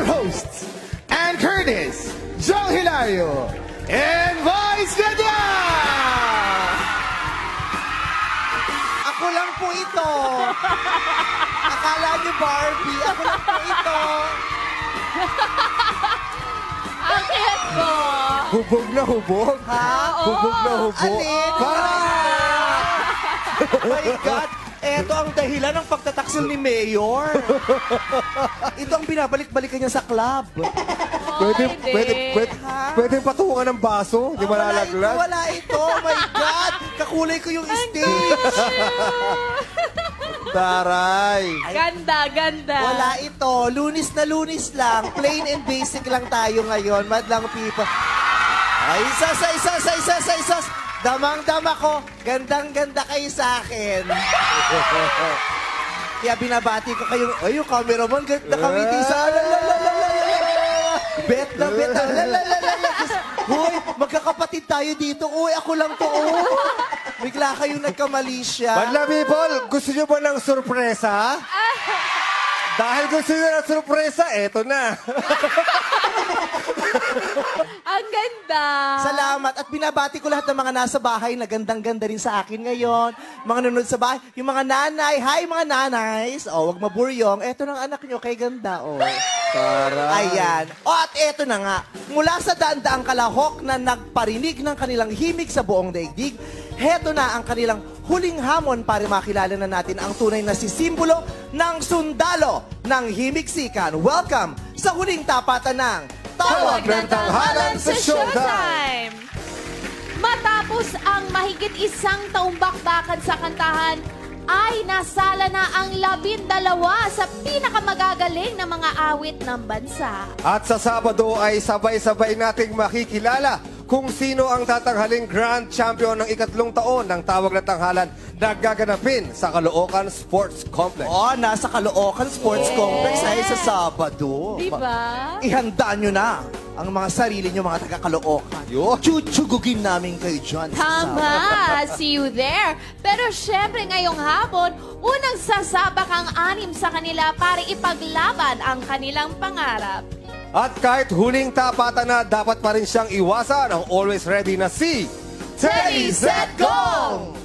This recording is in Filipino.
your hosts, Ann Curtis, Joe Hilario, and Vice Ganda! Ako lang po ito. Akala niyo Barbie, ako lang po ito. Ang cute ko. Hubog na hubog. Ha? Hubog na hubog. Alin? Oh my God! Eto ang dahilan ng pagtataksil ni Mayor. Ito ang binabalik-balikan niya sa club. Pwede patungan ng baso, di malalaglag. Wala ito. Oh my God! Kakulay ko yung stage. Taray. Ganda, ganda. Wala ito. Lunis na lunis lang. Plain and basic lang tayo ngayon. Madlang people. Ay, isa. Damang-dama ko. Gandang-ganda kayo sa akin. Kaya binabati ko kayo. Ay, yung cameraman, ganda kami. Bet na bet. Hoy, magkakapatid tayo dito. Uy, ako lang to. Bigla kayong nagkamali siya. Madlang people, gusto nyo ba ng sorpresa? Dahil gusto nyo ng sorpresa, eto na. Ang ganda. Salamat. At binabati ko lahat ng mga nasa bahay na gandang-ganda rin sa akin ngayon. Mga nanonood sa bahay. Yung mga nanay. Hi, mga nanays. O, wag maburyong. Eto ng anak nyo kay ganda, o. Ayan. O, at eto na nga. Mula sa daan-daang kalahok na nagparinig ng kanilang himig sa buong daigdig, heto na ang kanilang huling hamon para makilala na natin ang tunay na sisimbolo ng sundalo ng himigsikan. Welcome sa huling tapatan ng Tawag ng Tanghalan sa Showtime! Matapos ang mahigit isang taong bakbakan sa kantahan, ay nasala na ang 12 sa pinakamagagaling na mga awit ng bansa. At sa Sabado ay sabay-sabay nating makikilala kung sino ang tatanghaling Grand Champion ng ikatlong taon ng Tawag ng Tanghalan na gaganapin sa Caloocan Sports Complex. Oh, nasa Caloocan Sports Complex ay sa Sabado. Diba? Ihanda nyo na ang mga sarili nyo, mga taga-Caloocan. Chuchugugin namin kayo dyan. Tama! See you there! Pero syempre ngayong hapon, unang sasabak ang 6 sa kanila para ipaglaban ang kanilang pangarap. At kahit huling tapatan na, dapat pa rin siyang iwasan ang always ready na si Ready, set, go!